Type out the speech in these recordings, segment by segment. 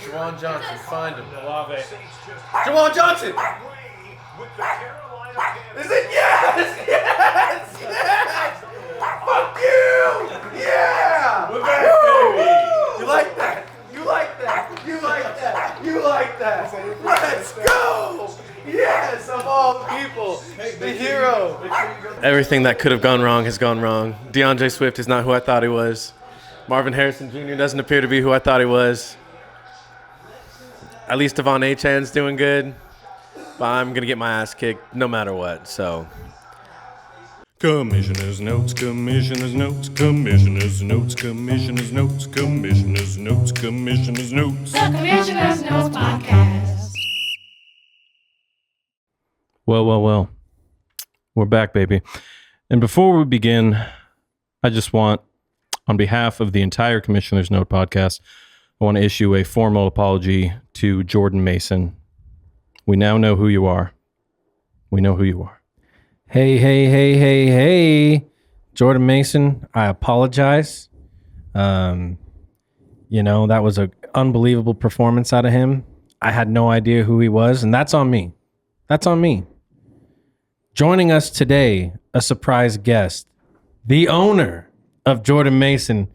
Juwan Johnson, find him. Love it. Juwan Johnson! Is it? Yes! Yes! Yes! Fuck you! Yeah! We're back, baby! You like that? You like that? You like that? You like that? Let's go! Yes, of all people, the hero. Everything that could have gone wrong has gone wrong. DeAndre Swift is not who I thought he was. Marvin Harrison Jr. doesn't appear to be who I thought he was. At least Devon Achan's doing good. But I'm going to get my ass kicked no matter what, so. Commissioner's notes, commissioner's notes, commissioner's notes, commissioner's notes, commissioner's notes, commissioner's notes. The Commissioner's Notes Podcast. Well. We're back, baby. And before we begin, I just want, on behalf of the entire Commissioner's Note podcast, I want to issue a formal apology to Jordan Mason. We now know who you are. We know who you are. Hey. Jordan Mason, I apologize. That was an unbelievable performance out of him. I had no idea who he was, and that's on me. Joining us today, a surprise guest, the owner of Jordan Mason,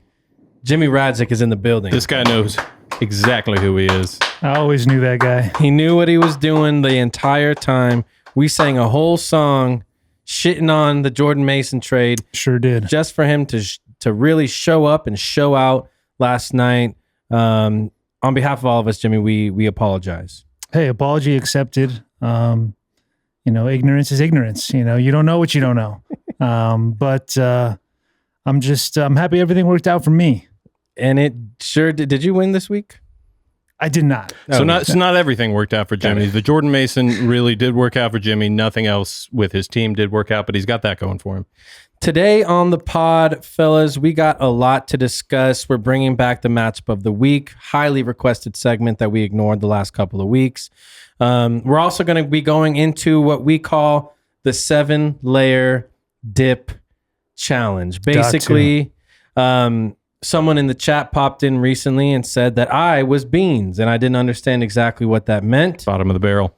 Jimmy Radzik, is in the building. This guy knows exactly who he is. I always knew that guy. He knew what he was doing the entire time. We sang a whole song shitting on the Jordan Mason trade. Sure did. Just for him to really show up and show out last night. On behalf of all of us, Jimmy, we apologize. Hey, apology accepted. Ignorance is ignorance. You don't know what you don't know. But I'm happy everything worked out for me. And it sure did. Did you win this week? I did not. So not everything worked out for Jimmy. The Jordan Mason really did work out for Jimmy. Nothing else with his team did work out, but he's got that going for him. Today on the pod, fellas, we got a lot to discuss. We're bringing back the matchup of the week, highly requested segment that we ignored the last couple of weeks. We're also going to be going into what we call the 7-layer dip challenge. Basically, someone in the chat popped in recently and said that I was beans, and I didn't understand exactly what that meant. Bottom of the barrel.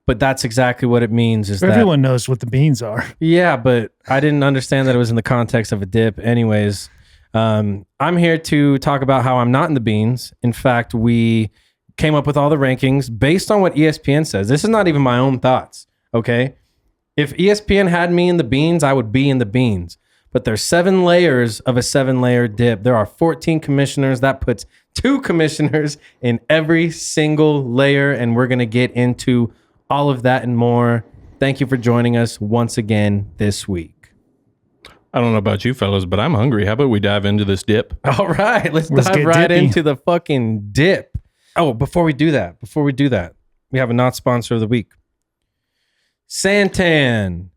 But that's exactly what it means. Everyone knows what the beans are. Yeah, but I didn't understand that it was in the context of a dip. Anyways, I'm here to talk about how I'm not in the beans. In fact, we came up with all the rankings based on what ESPN says. This is not even my own thoughts, okay? If ESPN had me in the beans, I would be in the beans. But there's 7 layers of a 7-layer dip. There are 14 commissioners. That puts 2 commissioners in every single layer, and we're going to get into all of that and more. Thank you for joining us once again this week. I don't know about you fellas, but I'm hungry. How about we dive into this dip? All right, let's dive get right dippy. into the fucking dip. Oh, before we do that, we have a not sponsor of the week. Santan,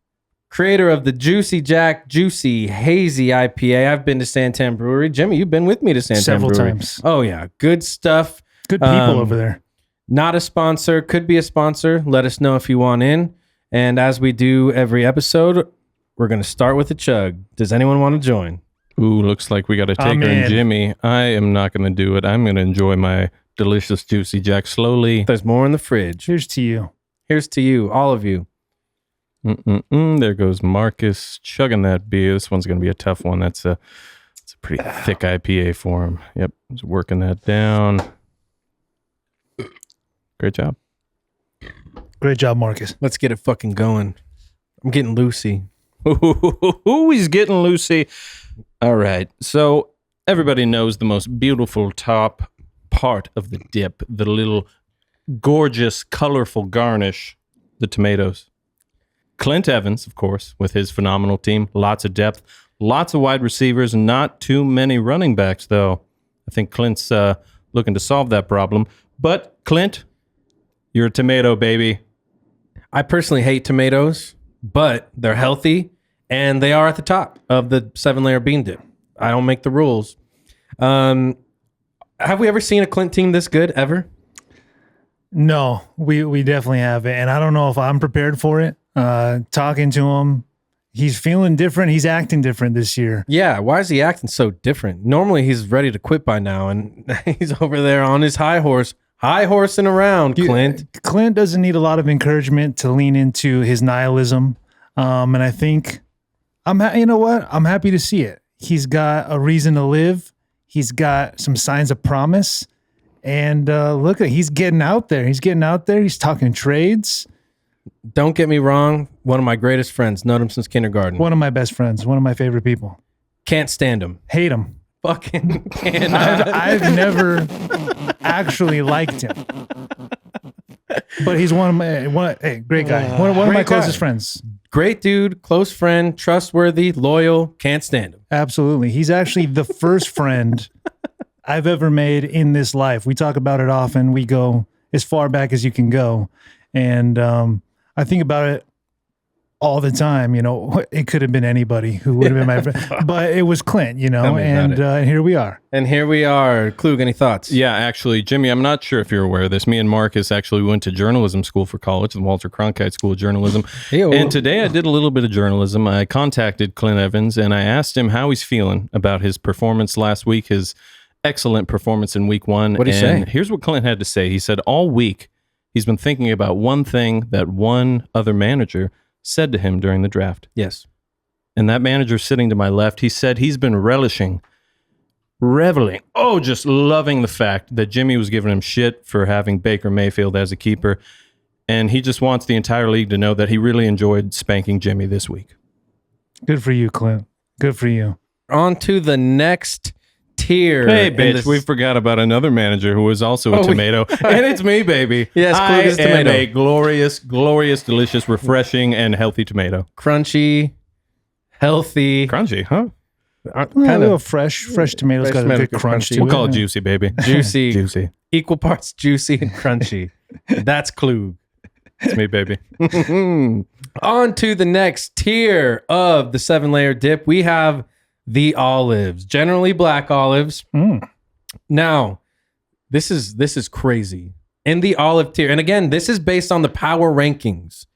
creator of the Juicy Jack Juicy Hazy IPA. I've been to Santan Brewery. Jimmy, you've been with me to Santan Several Brewery. times. Oh, yeah. Good stuff. Good people over there. Not a sponsor. Could be a sponsor. Let us know if you want in. And as we do every episode, we're going to start with a chug. Does anyone want to join? Ooh, looks like we got a taker I'm in in. Jimmy. I am not going to do it. I'm going to enjoy my delicious Juicy Jack slowly. There's more in the fridge. Cheers to you. Here's to you, all of you. There goes Marcus chugging that beer. This one's going to be a tough one. It's a pretty thick IPA for him. Yep, he's working that down. Great job. Great job, Marcus. Let's get it fucking going. I'm getting loosey. Ooh, he's getting loosey. All right. So everybody knows the most beautiful top part of the dip, the little gorgeous, colorful garnish, the tomatoes. Clint Evans, of course, with his phenomenal team, lots of depth, lots of wide receivers, not too many running backs, though. I think Clint's looking to solve that problem. But Clint, you're a tomato, baby. I personally hate tomatoes, but they're healthy and they are at the top of the 7-layer bean dip. I don't make the rules. Have we ever seen a Clint team this good ever? No, we definitely have it. And I don't know if I'm prepared for it. Talking to him, He's feeling different. He's acting different this year. Yeah, why is he acting so different? Normally he's ready to quit by now, and he's over there on his high horsing around. Clint Doesn't need a lot of encouragement to lean into his nihilism, and I think you know what? I'm happy to see it. He's got a reason to live. He's got some signs of promise, and he's getting out there. He's talking trades. Don't get me wrong. One of my greatest friends, known him since kindergarten. One of my best friends. One of my favorite people. Can't stand him. Hate him. Fucking cannot. I've never actually liked him, but he's great guy. One of my closest friends. Great dude, close friend, trustworthy, loyal. Can't stand him. Absolutely, he's actually the first friend I've ever made in this life. We talk about it often. We go as far back as you can go, and I think about it all the time. You know, it could have been anybody who would have been my friend, but it was Clint. You know, and here we are. And here we are. Klug, any thoughts? Yeah, actually, Jimmy, I'm not sure if you're aware of this. Me and Marcus actually went to journalism school for college, the Walter Cronkite School of Journalism. And today I did a little bit of journalism. I contacted Clint Evans and I asked him how he's feeling about his performance last week, his excellent performance in week 1. What did he say? Here's what Clint had to say. He said all week he's been thinking about one thing that one other manager said to him during the draft. Yes. And that manager sitting to my left, he said he's been reveling, just loving the fact that Jimmy was giving him shit for having Baker Mayfield as a keeper. And he just wants the entire league to know that he really enjoyed spanking Jimmy this week. Good for you, Clint. Good for you. On to the next tier. Hey, bitch, we forgot about another manager who was also a tomato. And it's me, baby. Yes, Klug is I am tomato. a glorious, delicious, refreshing, and healthy tomato. Crunchy, healthy. Crunchy, huh? Kind of fresh tomatoes fresh got a tomato good good crunch crunchy. to We'll it. call it juicy, baby. Juicy. Juicy. Equal parts juicy and crunchy. That's Klug. It's me, baby. On to the next tier of the 7-layer dip. We have the olives, generally black olives. Now, this is crazy. In the olive tier, and again, this is based on the power rankings.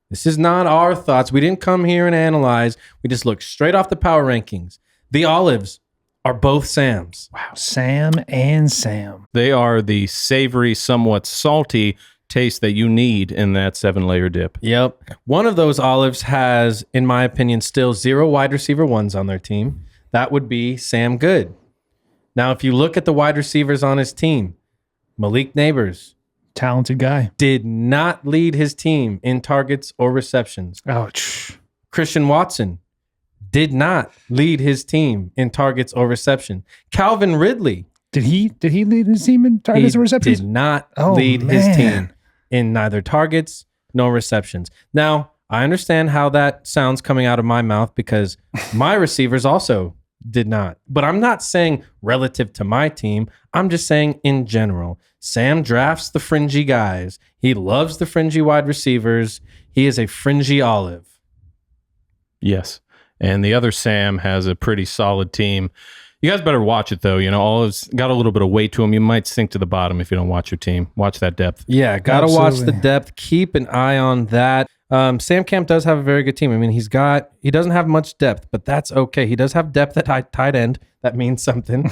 This is not our thoughts. We didn't come here and analyze. We just looked straight off the power rankings. The olives are both Sam's. Wow, Sam and Sam. They are the savory, somewhat salty taste that you need in that 7-layer dip. Yep. One of those olives has, in my opinion, still 0 wide receiver ones on their team. That would be Sam Good. Now, if you look at the wide receivers on his team, Malik Neighbors Talented guy. did not lead his team in targets or receptions. Ouch. Christian Watson did not lead his team in targets or reception. Calvin Ridley Did he lead his team in targets he and receptions? did not Oh, lead his man. team in neither targets nor receptions. Now, I understand how that sounds coming out of my mouth because my receivers also did not. But I'm not saying relative to my team. I'm just saying in general. Sam drafts the fringy guys. He loves the fringy wide receivers. He is a fringy olive. Yes. And the other Sam has a pretty solid team. You guys better watch it, though. You know, Olive's got a little bit of weight to him. You might sink to the bottom if you don't watch your team. Watch that depth. Yeah, gotta watch the Absolutely. depth. Keep an eye on that. Sam Camp does have a very good team. I mean, he doesn't have much depth, but that's okay. He does have depth at tight end. That means something.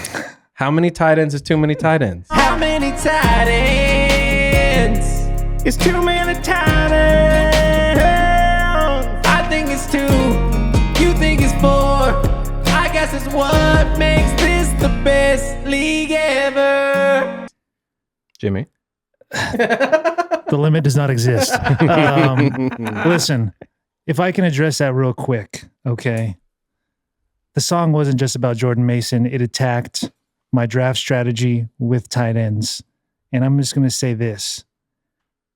How many tight ends is too many tight ends? How many tight ends? It's too many tight ends. I think it's 2. You think it's 4. I guess it's what makes this the best league ever. Jimmy? The limit does not exist. Listen, if I can address that real quick, okay? The song wasn't just about Jordan Mason. It attacked my draft strategy with tight ends. And I'm just going to say this.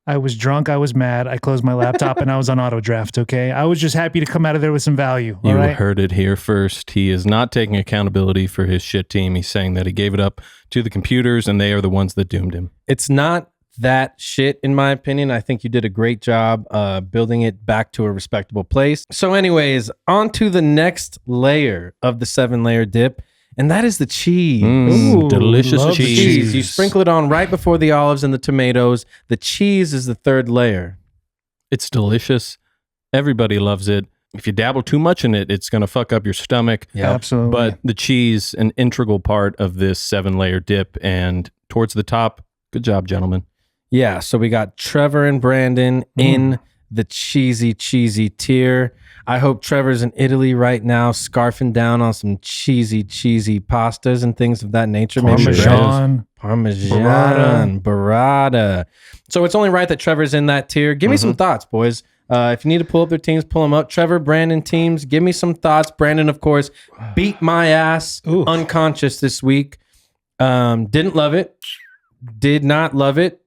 I was drunk. I was mad. I closed my laptop and I was on auto draft, okay? I was just happy to come out of there with some value, all You right? heard it here first. He is not taking accountability for his shit team. He's saying that he gave it up to the computers and they are the ones that doomed him. It's not that shit, in my opinion. I think you did a great job building it back to a respectable place. So anyways, on to the next layer of the 7-layer dip, and that is the cheese. Ooh, Delicious love the cheese. You sprinkle it on right before the olives and the tomatoes. The cheese is the third layer. It's delicious. Everybody loves it. if you dabble too much in it, it's going to fuck up your stomach. Absolutely. But the cheese, an integral part of this 7-layer dip, and towards the top. Good job, gentlemen. Yeah, so we got Trevor and Brandon in the cheesy tier. I hope Trevor's in Italy right now, scarfing down on some cheesy pastas and things of that nature. Parmesan, burrata. So it's only right that Trevor's in that tier. Give me some thoughts, boys. If you need to pull up their teams, pull them up. Trevor, Brandon teams, give me some thoughts. Brandon, of course, beat my ass unconscious this week. Didn't love it. Did not love it.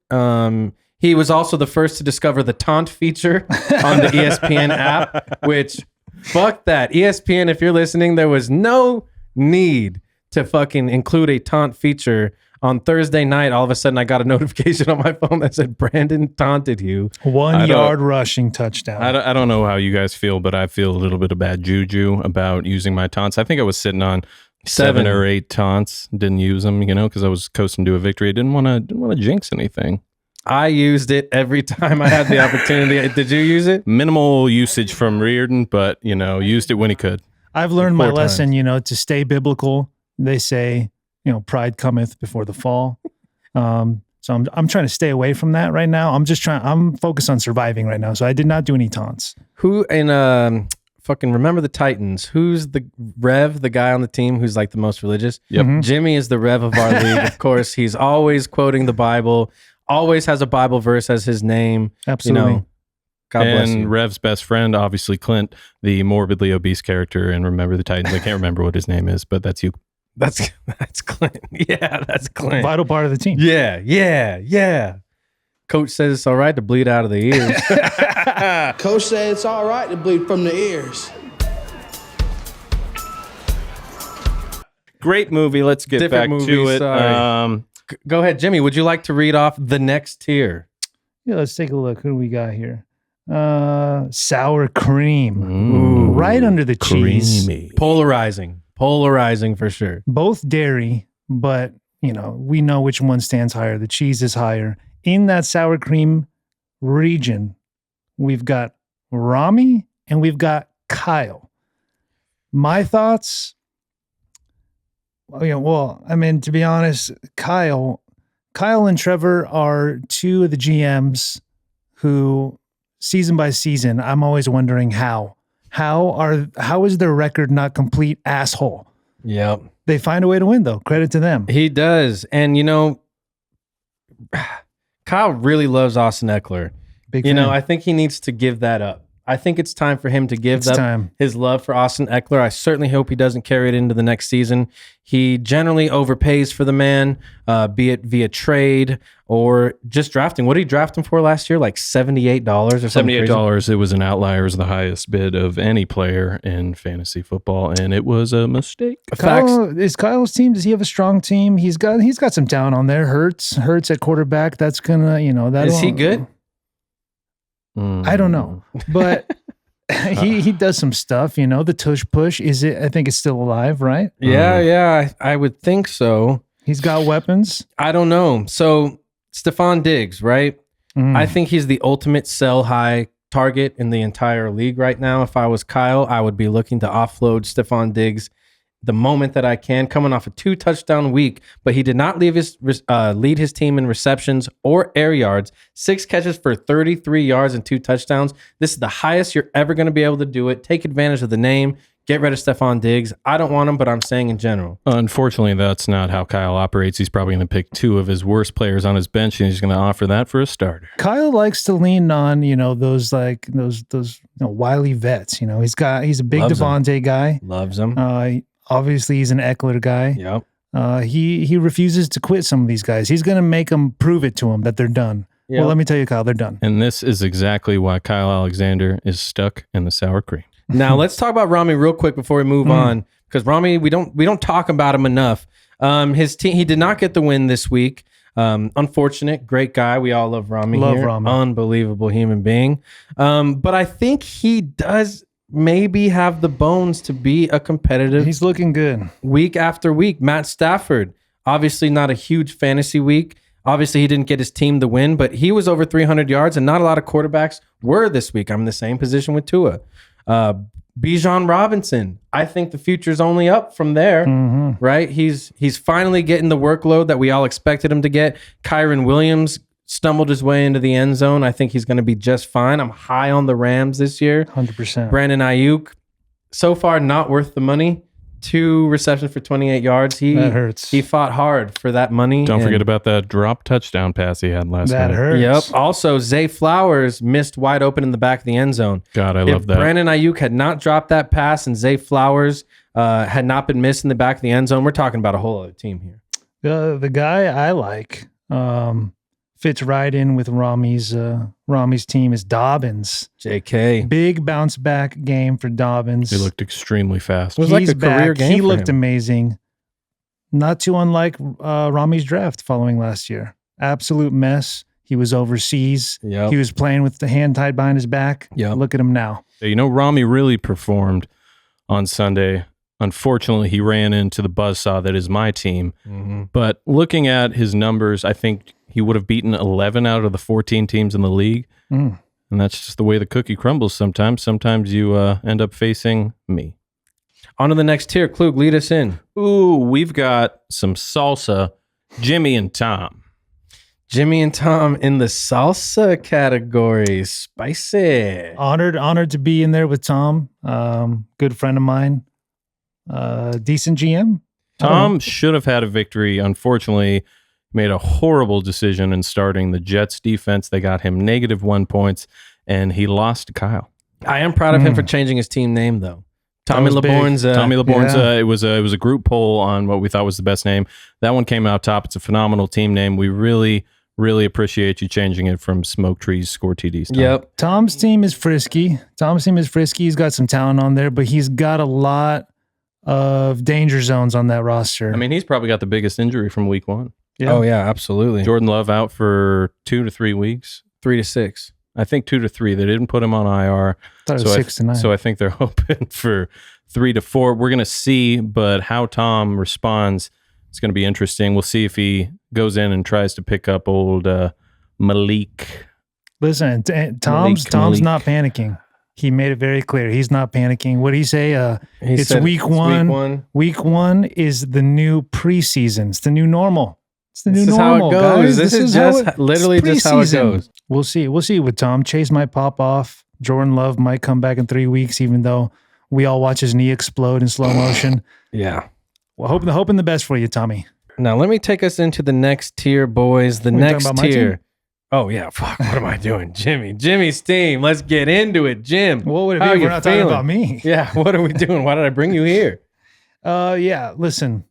He was also the first to discover the taunt feature on the ESPN app, which, fuck that. ESPN, if you're listening, there was no need to fucking include a taunt feature. On Thursday night, all of a sudden, I got a notification on my phone that said, Brandon taunted you. 1 yard rushing touchdown. I don't know how you guys feel, but I feel a little bit of bad juju about using my taunts. I think I was sitting on 7 or 8 taunts, didn't use them, because I was coasting to a victory. I didn't want to jinx anything. I used it every time I had the opportunity. Did you use it? Minimal usage from Reardon, but, used it when he could. I've learned my lesson, to stay biblical. They say, pride cometh before the fall. So I'm trying to stay away from that right now. I'm focused on surviving right now. So I did not do any taunts. Who in fucking Remember the Titans? Who's the Rev, the guy on the team who's like the most religious? Yep. Jimmy is the Rev of our league. Of course, he's always quoting the Bible, always has a Bible verse as his name. Absolutely. God bless and you. Rev's best friend, obviously Clint, the morbidly obese character, and Remember the Titans. I can't remember what his name is, but that's you. That's Clint. Yeah, that's Clint. Vital part of the team. Yeah. Coach says it's all right to bleed out of the ears. Coach said it's all right to bleed from the ears. Great movie. Let's get Different back movie, to it. sorry. Go ahead, Jimmy. Would you like to read off the next tier? Yeah, let's take a look. Who do we got here? Sour cream. Ooh, right under the cheese. creamy. Polarizing for sure. Both dairy, but we know which one stands higher. The cheese is higher. In that sour cream region, we've got Rami and we've got Kyle. My thoughts, to be honest, Kyle and Trevor are two of the GMs who, season by season, I'm always wondering how is their record not complete asshole? Yep. They find a way to win, though. Credit to them. He does. And, Kyle really loves Austin Eckler. Big fan. I think he needs to give that up. I think it's time for him to give up his love for Austin Eckler. I certainly hope he doesn't carry it into the next season. He generally overpays for the man, be it via trade or just drafting. What did he draft him for last year? Like $78 or something $78. It was an outlier. It was the highest bid of any player in fantasy football, and it was a mistake. Is Kyle's team? Does he have a strong team? He's got some talent on there. Hurts at quarterback. That's gonna, Is he good? I don't know, but he does some stuff. The tush push. Is it? I think it's still alive, right? Yeah. I would think so. He's got weapons. I don't know. So Stephon Diggs, right? I think he's the ultimate sell high target in the entire league right now. If I was Kyle, I would be looking to offload Stephon Diggs the moment that I can, coming off a 2-touchdown week, but he did not lead his team in receptions or air yards. 6 catches for 33 yards and 2 touchdowns. This is the highest you're ever going to be able to do it. Take advantage of the name. Get rid of Stephon Diggs. I don't want him, but I'm saying in general. Unfortunately, that's not how Kyle operates. He's probably going to pick 2 of his worst players on his bench, and he's going to offer that for a starter. Kyle likes to lean on, those wily vets. He's a big Devontae guy. Loves him. Obviously, he's an Eckler guy. Yep. He refuses to quit some of these guys. He's going to make them prove it to him that they're done. Yep. Well, let me tell you, Kyle, they're done. And this is exactly why Kyle Alexander is stuck in the sour cream. Now let's talk about Rami real quick before we move on, because Rami, we don't talk about him enough. His team, he did not get the win this week. Unfortunate, great guy. We all love Rami. Rami. Unbelievable human being. But I think he does maybe have the bones to be a competitive. He's looking good week after week. Matt Stafford, obviously not a huge fantasy week. Obviously, he didn't get his team the win, but he was over 300 yards, and not a lot of quarterbacks were this week. I'm in the same position with Tua. Bijan Robinson, I think the future's only up from there, right? He's finally getting the workload that we all expected him to get. Kyron Williams stumbled his way into the end zone. I think he's going to be just fine. I'm high on the Rams this year. 100%. Brandon Ayuk, so far not worth the money. 2 receptions for 28 yards. That hurts. He fought hard for that money. Don't forget about that drop touchdown pass he had last That night. hurts. Yep. Also, Zay Flowers missed wide open in the back of the end zone. God, I If love that. Brandon Ayuk had not dropped that pass and Zay Flowers had not been missed in the back of the end zone, we're talking about a whole other team here. The guy I like fits right in with Rami's team is Dobbins. JK. Big bounce back game for Dobbins. He looked extremely fast. It was like He's a career back. game He for looked him. amazing. Not too unlike Rami's draft following last year. Absolute mess. He was overseas. Yep. He was playing with the hand tied behind his back. Yep. Look at him now. You know, Rami really performed on Sunday. Unfortunately, he ran into the buzzsaw that is my team. But looking at his numbers, I think he would have beaten 11 out of the 14 teams in the league. Mm. And that's just the way the cookie crumbles sometimes. Sometimes you end up facing me. On to the next tier. Klug, lead us in. Ooh, we've got some salsa. Jimmy and Tom. Jimmy and Tom in the salsa category. Spicy. Honored to be in there with Tom. Good friend of mine. Decent GM. Tom should have had a victory. Unfortunately, made a horrible decision in starting the Jets defense. They got him -1 points, and he lost to Kyle. I am proud of him for changing his team name, though. Tommy was big. LeBourne's. Tommy LeBourne's. yeah. It was a group poll on what we thought was the best name. That one came out top. It's a phenomenal team name. We really appreciate you changing it from Smoke Trees Score TDs. Tom. Yep. Tom's team is frisky. He's got some talent on there, but he's got a lot of danger zones on that roster. I mean, he's probably got the biggest injury from week 1. Yeah. Oh, yeah, absolutely. Jordan Love out for 2 to 3 weeks. 3 to 6. I think 2 to 3. They didn't put him on IR. thought it was 6 to 9. So I think they're hoping for 3 to 4. We're going to see, but how Tom responds is going to be interesting. We'll see if he goes in and tries to pick up old Malik. Listen, Tom's Malik. not panicking. He made it very clear. He's not panicking. What did he say? He It's said week one. Week 1 is the new preseason. It's the new normal. It's the new This is how normal, it goes. guys. This is how just literally it's just how it preseason. goes. We'll see. We'll see with Tom. Chase might pop off. Jordan Love might come back in 3 weeks, even though we all watch his knee explode in slow motion. Yeah. Well, hoping the best for you, Tommy. Now, let me take us into the next tier, boys. The Are we talking next about my tier. team? Oh, yeah. Fuck. What am I doing? Jimmy's team. Let's get into it. Jim. What would it how be if you we're not talking feeling? about me? Yeah. What are we doing? Why did I bring you here? Yeah, listen,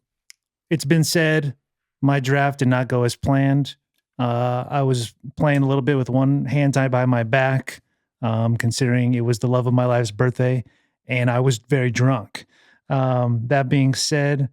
it's been said my draft did not go as planned. I was playing a little bit with one hand tied behind my back, considering it was the love of my life's birthday, and I was very drunk. That being said,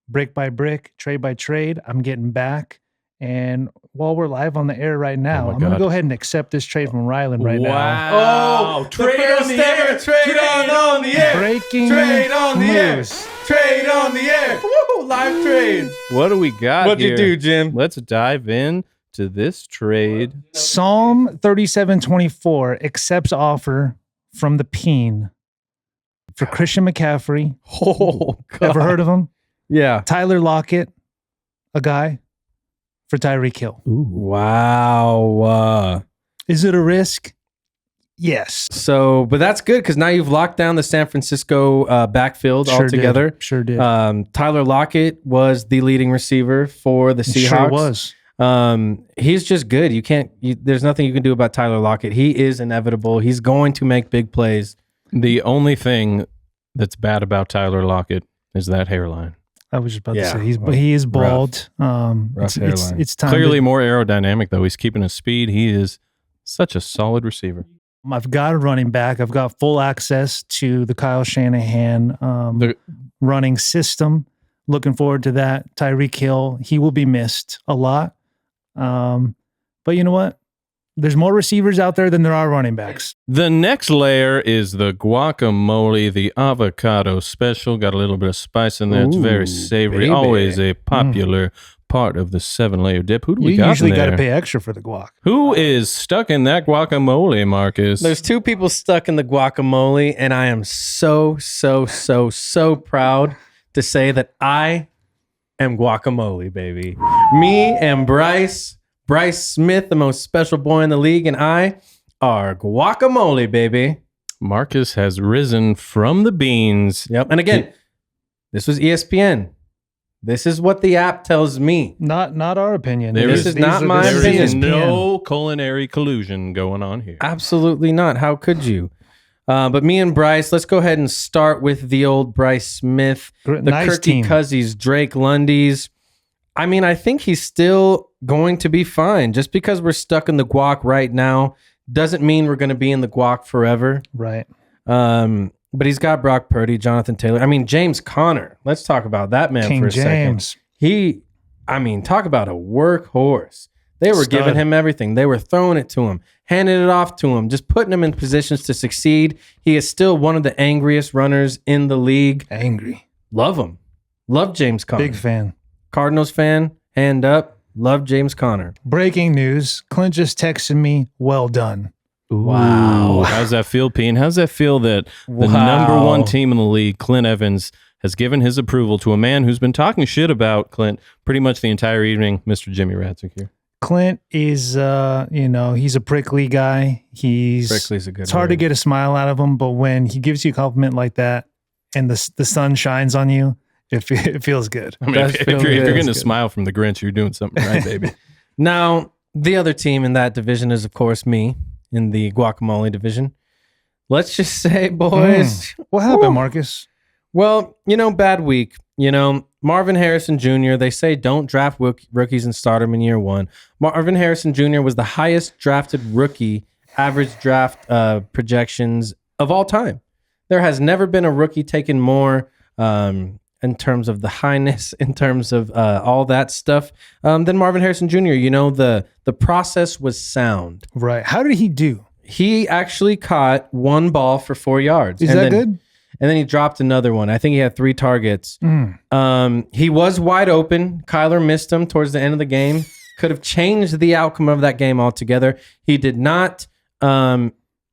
brick by brick, trade by trade, I'm getting back. And while we're live on the air right now, my I'm going to God. go ahead and accept this trade from Ryland right now. Wow. Trade on the air. Trade on the air. Breaking Trade on the air. news. Trade on the air. Woo, live trade. What do we got What'd here? you do, Jim? Let's dive in to this trade. Psalm 37:24 accepts offer from the Peen for Christian McCaffrey. Oh, God. Ever heard of him? Yeah. Tyler Lockett, a guy for Tyreek Hill. Wow. Is it a risk? Yes. So, but that's good because now you've locked down the San Francisco backfield altogether. Sure did. Tyler Lockett was the leading receiver for the Seahawks. Sure was. He's just good. There's nothing you can do about Tyler Lockett. He is inevitable. He's going to make big plays. The only thing that's bad about Tyler Lockett is that hairline. I was just about Yeah. to say he is bald. Rough hairline. It's time. Clearly more aerodynamic, though. He's keeping his speed. He is such a solid receiver. I've got a running back. I've got full access to the Kyle Shanahan running system. Looking forward to that. Tyreek Hill, he will be missed a lot. But you know what? There's more receivers out there than there are running backs. The next layer is the guacamole, the avocado special. Got a little bit of spice in there. It's very Ooh, savory. baby. Always a popular part of the 7-layer dip. Who do we You got usually in got there? to pay extra for the guac. Who is stuck in that guacamole, Marcus? There's two people stuck in the guacamole, and I am so proud to say that I am guacamole, baby. Me and Bryce Smith, the most special boy in the league, and I are guacamole, baby. Marcus has risen from the beans. Yep. And again, this was ESPN. This is what the app tells me. Not our opinion. This is not my There opinion. is no culinary collusion going on here. Absolutely not. How could you? But me and Bryce, let's go ahead and start with the old Bryce Smith, the Nice Kirky team. Cuzzies, Drake Lundy's. I mean, I think he's still going to be fine. Just because we're stuck in the guac right now doesn't mean we're going to be in the guac forever. Right. But he's got Brock Purdy, Jonathan Taylor. I mean, James Conner. Let's talk about that man King for a James. second. Talk about a workhorse. They were Stud. giving him everything. They were throwing it to him, handing it off to him, just putting him in positions to succeed. He is still one of the angriest runners in the league. Angry. Love him. Love James Conner. Big fan. Cardinals fan, hand up. Love James Conner. Breaking news. Clint just texted me, well done. Wow. How's that feel, Pete? How's that feel that the Wow. number one team in the league, Clint Evans, has given his approval to a man who's been talking shit about Clint pretty much the entire evening, Mr. Jimmy Radzik here. Clint is, he's a prickly guy. Prickly's a good It's hard to word. get a smile out of him, but when he gives you a compliment like that and the sun shines on you, it feels good. I mean, Does if feel you're good. getting a smile from the Grinch, you're doing something right, baby. Now, the other team in that division is, of course, me in the guacamole division. Let's just say, boys, What happened, Marcus? well, bad week. Marvin Harrison Jr., they say don't draft rookies and start them in year one. Marvin Harrison Jr. was the highest drafted rookie average draft projections of all time. There has never been a rookie taken more in terms of the highness, in terms of all that stuff than Marvin Harrison Jr. The process was sound. Right. How did he do? He actually caught one ball for 4 yards. Is and that then- good? And then he dropped another one. I think he had 3 targets. He was wide open. Kyler missed him towards the end of the game. Could have changed the outcome of that game altogether. He did not.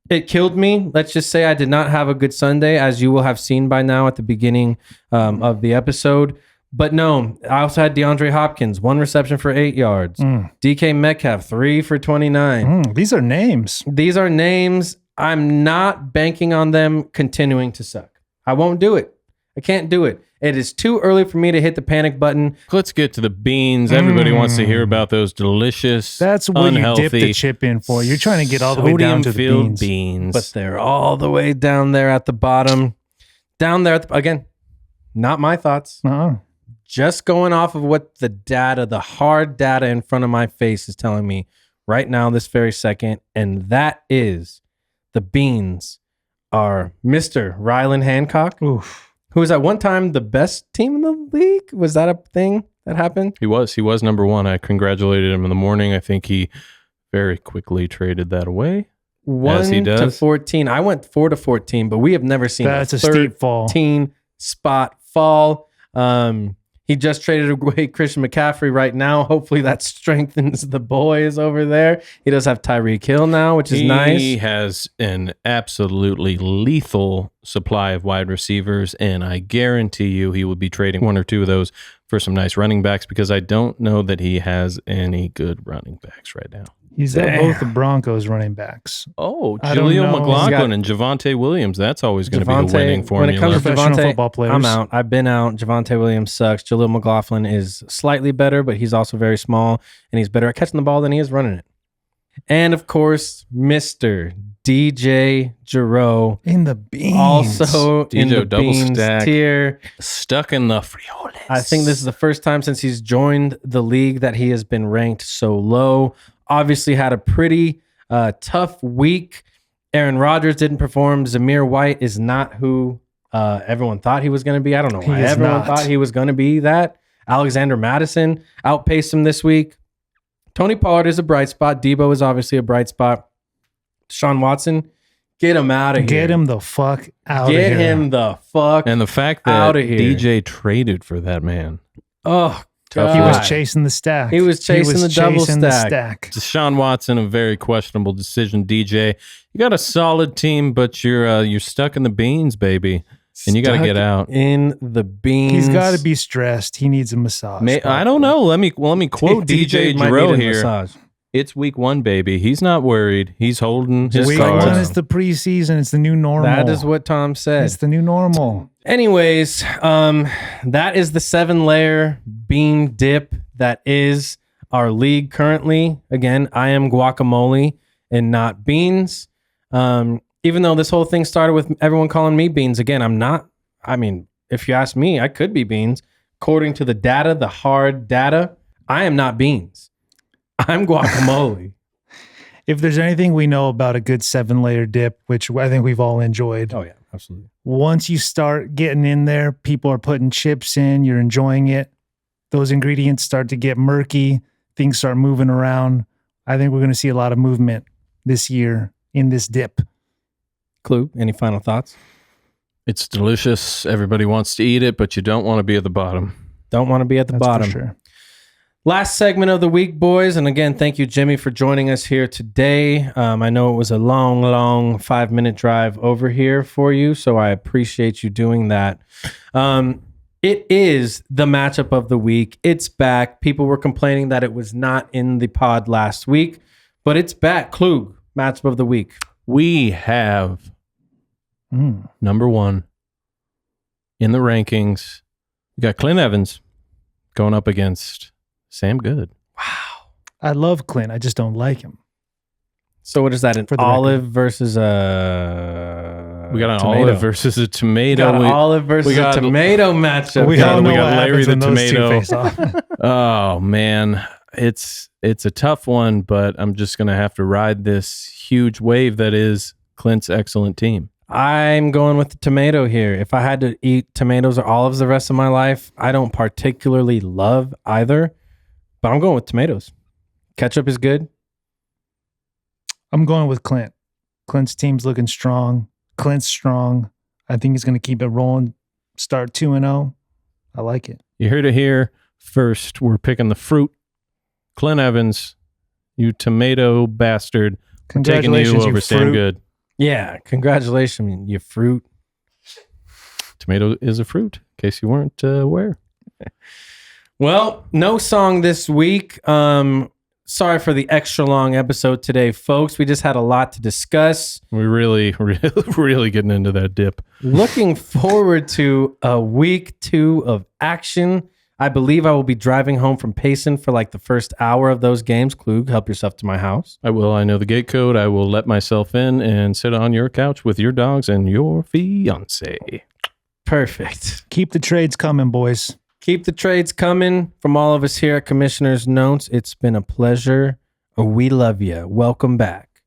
It killed me. Let's just say I did not have a good Sunday, as you will have seen by now at the beginning of the episode. But no, I also had DeAndre Hopkins, 1 reception for 8 yards. DK Metcalf, 3 for 29. These are names. These are names. I'm not banking on them continuing to suck. I won't do it. I can't do it. It is too early for me to hit the panic button. Let's get to the beans. Everybody wants to hear about those delicious, That's what unhealthy, you dip the chip in for. You're trying to get all the way down to the sodium-filled beans. But they're all the way down there at the bottom. Down there, again, not my thoughts. Just going off of what the data, the hard data in front of my face is telling me right now, this very second. And that is the beans are Mr. Rylan Hancock, who was at one time the best team in the league. Was that a thing that happened? He was number one. I congratulated him in the morning. I think he very quickly traded that away. 1 he to does. 14. I went 4 to 14, but we have never seen That's a a steep fall. 13 spot fall. He just traded away Christian McCaffrey right now. Hopefully that strengthens the boys over there. He does have Tyreek Hill now, which is nice. He has an absolutely lethal supply of wide receivers, and I guarantee you he will be trading 1 or 2 of those for some nice running backs because I don't know that he has any good running backs right now. He's got both the Broncos running backs. Oh, I don't Jaleel know. McLaughlin and Javonte Williams. That's always going to be the winning formula. When it comes to Professional Javonte, football players. I'm out. I've been out. Javonte Williams sucks. Jaleel McLaughlin is slightly better, but he's also very small, and he's better at catching the ball than he is running it. And of course, Mr. DJ Giroux, In the beans. also in DJ the double beans stack. tier. Stuck in the frijoles. I think this is the first time since he's joined the league that he has been ranked so low. Obviously had a pretty tough week. Aaron Rodgers didn't perform. Zamir White is not who everyone thought he was going to be. I don't know why He is everyone not. thought he was going to be that. Alexander Madison outpaced him this week. Tony Pollard is a bright spot. Debo is obviously a bright spot. Deshaun Watson, get him out of here. Get him the fuck out of here. Get him the fuck And the fact that Outta here. DJ traded for that man. Oh, He was chasing the stack. He was chasing the double stack. Deshaun Watson, a very questionable decision. DJ, you got a solid team, but you're stuck in the beans, baby, and you got to get out. In the beans. He's got to be stressed. He needs a massage. I don't know. Let me quote DJ might Giroux need a here. massage. It's week 1, baby. He's not worried. He's holding his Week cards. 1 is the preseason. It's the new normal. That is what Tom said. It's the new normal. Anyways, that is the 7-layer bean dip that is our league currently. Again, I am guacamole and not beans. Even though this whole thing started with everyone calling me beans, again, I'm not. I mean, if you ask me, I could be beans. According to the data, the hard data, I am not beans. I'm guacamole. If there's anything we know about a good 7-layer dip, which I think we've all enjoyed. Oh, yeah, absolutely. Once you start getting in there, people are putting chips in, you're enjoying it. Those ingredients start to get murky. Things start moving around. I think we're going to see a lot of movement this year in this dip. Klug, any final thoughts? It's delicious. Everybody wants to eat it, but you don't want to be at the bottom. Don't want to be at the That's bottom. for sure. Last segment of the week, boys. And again, thank you, Jimmy, for joining us here today. I know it was a long 5-minute drive over here for you, so I appreciate you doing that. It is the matchup of the week. It's back. People were complaining that it was not in the pod last week, but it's back. Klug, matchup of the week. We have number 1 in the rankings. We got Clint Evans going up against Sam Good. Wow. I love Clint. I just don't like him. So what is that? An For the olive record. versus a We got an tomato. olive versus a We tomato. got an olive versus a tomato matchup. We all know we got what Larry happens the when those two tomato. face off. Oh man, it's a tough one, but I'm just gonna have to ride this huge wave that is Clint's excellent team. I'm going with the tomato here. If I had to eat tomatoes or olives the rest of my life, I don't particularly love either, but I'm going with tomatoes. Ketchup is good. I'm going with Clint. Clint's team's looking strong. Clint's strong. I think he's going to keep it rolling. Start 2-0. I like it. You heard it here first. We're picking the fruit. Clint Evans, you tomato bastard. We're taking you Congratulations, over you Sam fruit. Good. Yeah, congratulations, you fruit. Tomato is a fruit, in case you weren't aware. Well, no song this week. Sorry for the extra long episode today, folks. We just had a lot to discuss. We're really getting into that dip. Looking forward to a week 2 of action. I believe I will be driving home from Payson for like the first hour of those games. Klug, help yourself to my house. I will. I know the gate code. I will let myself in and sit on your couch with your dogs and your fiance. Perfect. Keep the trades coming, boys. Keep the trades coming from all of us here at Commissioner's Notes. It's been a pleasure. We love you. Welcome back.